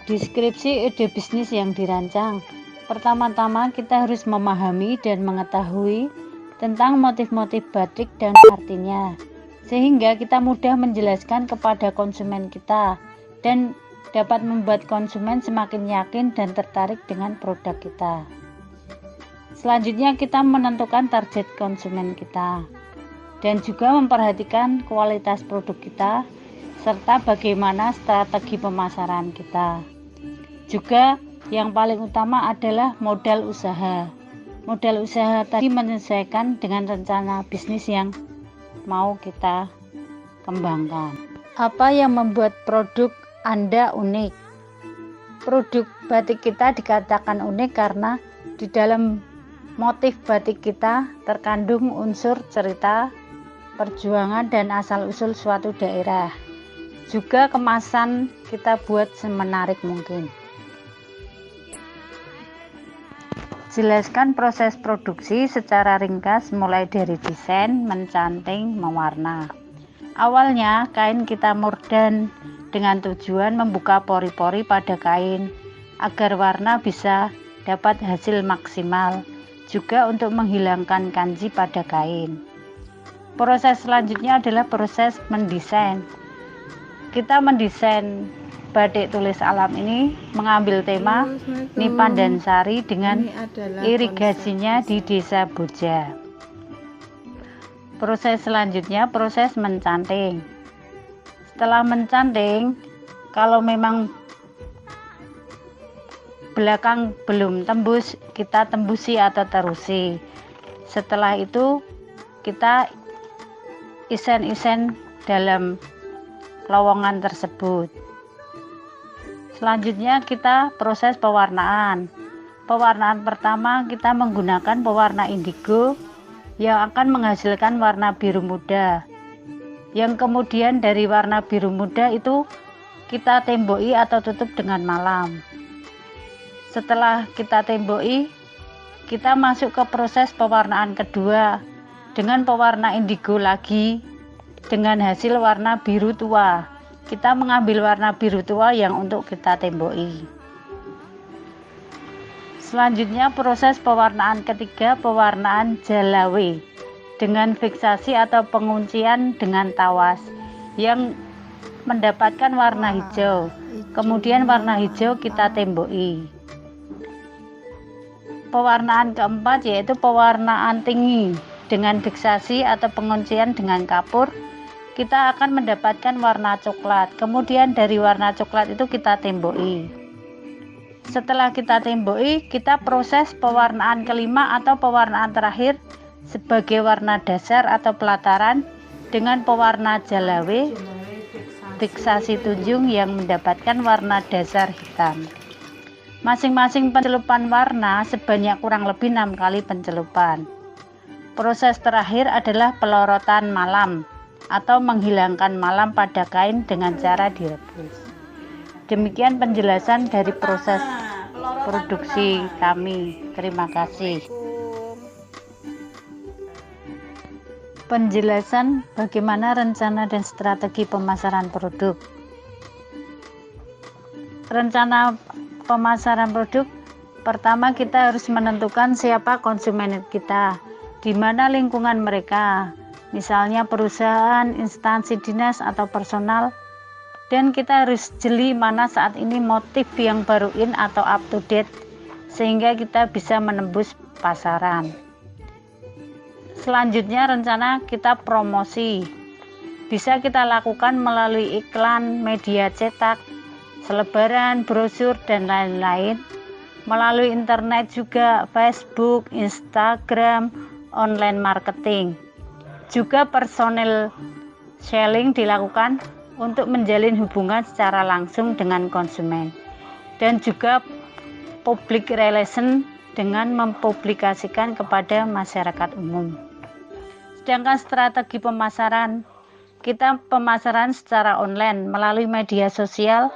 Deskripsi ide bisnis yang dirancang. Pertama-tama kita harus memahami dan mengetahui tentang motif-motif batik dan artinya, sehingga kita mudah menjelaskan kepada konsumen kita dan dapat membuat konsumen semakin yakin dan tertarik dengan produk kita. Selanjutnya kita menentukan target konsumen kita dan juga memperhatikan kualitas produk kita serta bagaimana strategi pemasaran kita. Juga yang paling utama adalah modal usaha. Modal usaha tadi menyesuaikan dengan rencana bisnis yang mau kita kembangkan. Apa yang membuat produk Anda unik? Produk batik kita dikatakan unik karena di dalam motif batik kita terkandung unsur cerita, perjuangan, dan asal-usul suatu daerah. Juga kemasan kita buat semenarik mungkin. Jelaskan proses produksi secara ringkas mulai dari desain, mencanting, mewarna. Awalnya kain kita murdan dengan tujuan membuka pori-pori pada kain agar warna bisa dapat hasil maksimal, juga untuk menghilangkan kanji pada kain. Proses selanjutnya adalah proses mendesain. Kita mendesain batik tulis alam ini mengambil tema Nipan dan Sari dengan irigasinya di Desa Boja. Proses selanjutnya proses mencanting. Setelah mencanting, kalau memang belakang belum tembus, kita tembusi atau terusi. Setelah itu kita isen-isen dalam lowongan tersebut. Selanjutnya kita proses pewarnaan. Pewarnaan pertama kita menggunakan pewarna indigo yang akan menghasilkan warna biru muda. Yang kemudian dari warna biru muda itu kita temboki atau tutup dengan malam. Setelah kita temboki, kita masuk ke proses pewarnaan kedua dengan pewarna indigo lagi dengan hasil warna biru tua. Kita mengambil warna biru tua yang untuk kita temboki. Selanjutnya proses pewarnaan ketiga, pewarnaan jalawe dengan fiksasi atau penguncian dengan tawas yang mendapatkan warna hijau. Kemudian warna hijau kita temboki. Pewarnaan keempat yaitu pewarnaan tinggi dengan fiksasi atau penguncian dengan kapur. Kita akan mendapatkan warna coklat. Kemudian dari warna coklat itu kita temboki. Setelah kita temboki, kita proses pewarnaan kelima atau pewarnaan terakhir sebagai warna dasar atau pelataran dengan pewarna jalawe fiksasi tunjung yang mendapatkan warna dasar hitam. Masing-masing pencelupan warna sebanyak kurang lebih 6 kali pencelupan. Proses terakhir adalah pelorotan malam atau menghilangkan malam pada kain dengan cara direbus. Demikian penjelasan dari proses produksi kami. Terima kasih. Penjelasan bagaimana rencana dan strategi pemasaran produk. Rencana pemasaran produk, pertama kita harus menentukan siapa konsumen kita, di mana lingkungan mereka, misalnya perusahaan, instansi dinas, atau personal. Dan kita harus jeli mana saat ini motif yang baru in atau up to date, sehingga kita bisa menembus pasaran. Selanjutnya rencana kita promosi. Bisa kita lakukan melalui iklan, media cetak, selebaran, brosur, dan lain-lain. Melalui internet juga, Facebook, Instagram, online marketing. Juga personal selling dilakukan untuk menjalin hubungan secara langsung dengan konsumen. Dan juga public relation dengan mempublikasikan kepada masyarakat umum. Sedangkan strategi pemasaran, kita pemasaran secara online melalui media sosial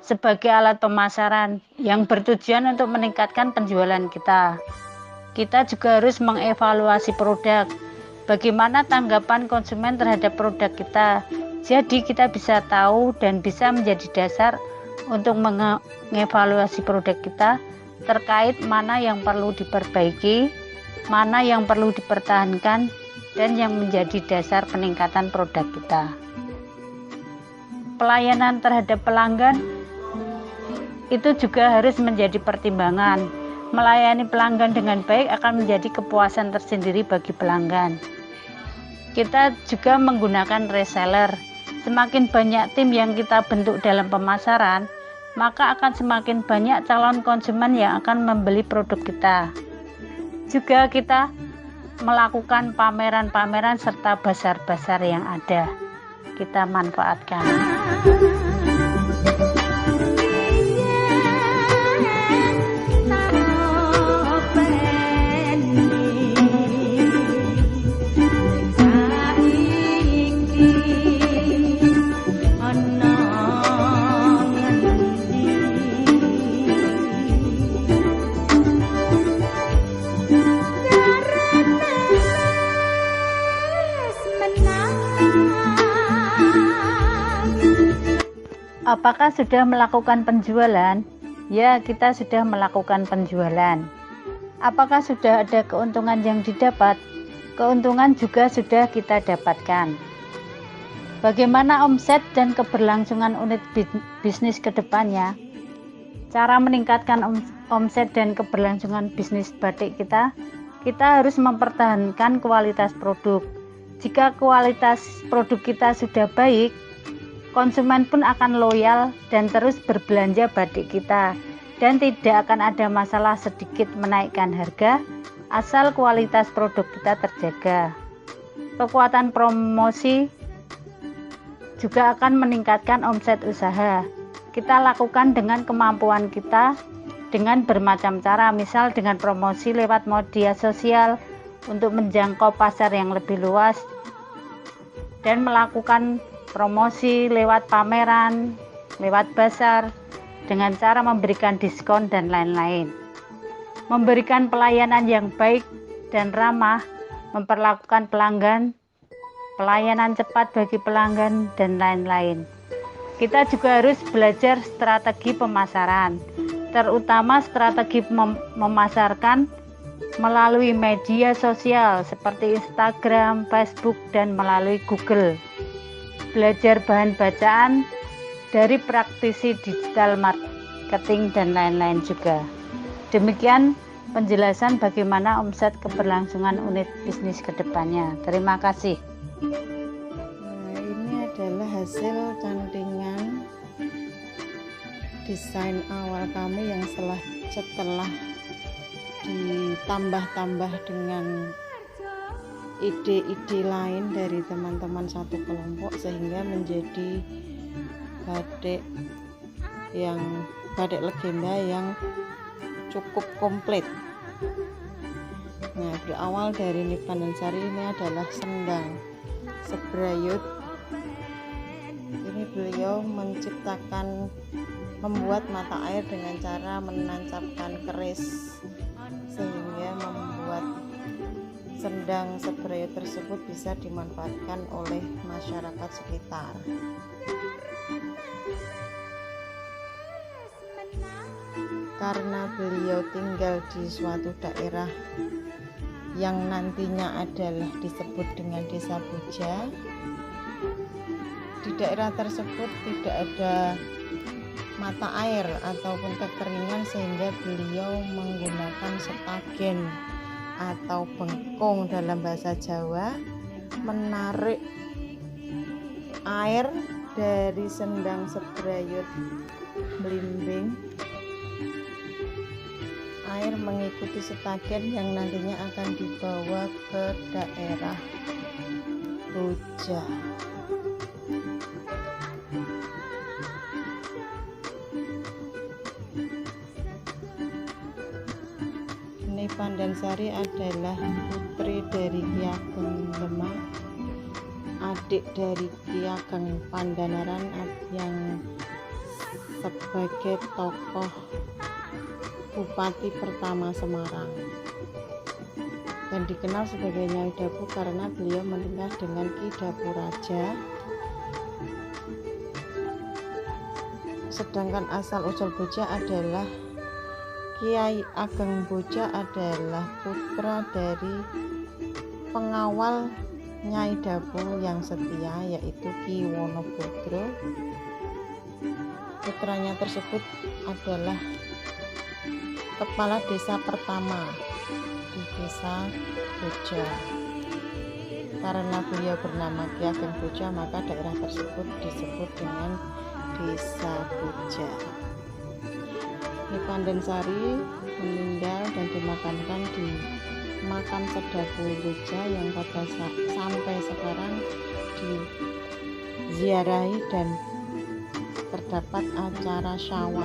sebagai alat pemasaran yang bertujuan untuk meningkatkan penjualan kita. Kita juga harus mengevaluasi produk bagaimana tanggapan konsumen terhadap produk kita. Jadi kita bisa tahu dan bisa menjadi dasar untuk mengevaluasi produk kita terkait mana yang perlu diperbaiki, mana yang perlu dipertahankan, dan yang menjadi dasar peningkatan produk kita. Pelayanan terhadap pelanggan itu juga harus menjadi pertimbangan. Melayani pelanggan dengan baik akan menjadi kepuasan tersendiri bagi pelanggan. Kita juga menggunakan reseller. Semakin banyak tim yang kita bentuk dalam pemasaran, maka akan semakin banyak calon konsumen yang akan membeli produk kita. Juga kita melakukan pameran-pameran serta bazar-bazar yang ada. Kita manfaatkan. Apakah sudah melakukan penjualan? Ya, kita sudah melakukan penjualan. Apakah sudah ada keuntungan yang didapat? Keuntungan juga sudah kita dapatkan. Bagaimana omset dan keberlangsungan unit bisnis ke depannya? Cara meningkatkan omset dan keberlangsungan bisnis batik kita harus mempertahankan kualitas produk. Jika kualitas produk kita sudah baik, konsumen pun akan loyal dan terus berbelanja batik kita, dan tidak akan ada masalah sedikit menaikkan harga asal kualitas produk kita terjaga. Kekuatan promosi juga akan meningkatkan omset usaha. Kita lakukan dengan kemampuan kita dengan bermacam cara, misal dengan promosi lewat media sosial untuk menjangkau pasar yang lebih luas, dan melakukan promosi lewat pameran, lewat bazar, dengan cara memberikan diskon dan lain-lain. Memberikan pelayanan yang baik dan ramah, memperlakukan pelanggan, pelayanan cepat bagi pelanggan, dan lain-lain. Kita juga harus belajar strategi pemasaran, terutama strategi memasarkan melalui media sosial seperti Instagram, Facebook, dan melalui Google. Belajar bahan bacaan dari praktisi digital marketing dan lain-lain juga. Demikian penjelasan bagaimana omset keberlangsungan unit bisnis ke depannya. Terima kasih. Nah, ini adalah hasil cantingan desain awal kami yang setelah ditambah-tambah dengan ide-ide lain dari teman-teman satu kelompok, sehingga menjadi batik legenda yang cukup komplit. Nah, berawal dari Nipan dan Sari ini adalah sendang sebrayut. Ini beliau membuat mata air dengan cara menancapkan keris, sehingga membuat sendang sebrayut tersebut bisa dimanfaatkan oleh masyarakat sekitar. Karena beliau tinggal di suatu daerah yang nantinya adalah disebut dengan Desa Boja, di daerah tersebut tidak ada mata air ataupun kekeringan, sehingga beliau menggunakan setagen atau bengkung dalam bahasa Jawa, menarik air dari sendang sebrayut belimbing. Air mengikuti setagen yang nantinya akan dibawa ke daerah Boja. Nipan dan Sari adalah putri dari Ki Ageng Demak, adik dari Ki Ageng Pandanaran yang sebagai tokoh Bupati pertama Semarang. dan dikenal sebagai Nyai Dabu karena beliau menikah dengan Ki Dabu Raja. Sedangkan asal-usul Boja adalah Kiai Ageng Boja adalah putra dari pengawal Nyai Dabu yang setia, yaitu Ki Wonoputro. Putranya tersebut adalah kepala desa pertama di desa Boja. Karena beliau bernama Ki Ageng Boja, maka daerah tersebut disebut dengan Desa Boja. Ki Pandensari meninggal dan dimakamkan di makam Sedabu Boja yang sampai sekarang diziarahi dan terdapat acara syawal.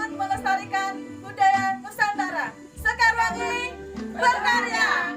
Melestarikan budaya Nusantara. Sekar Wangi berkarya.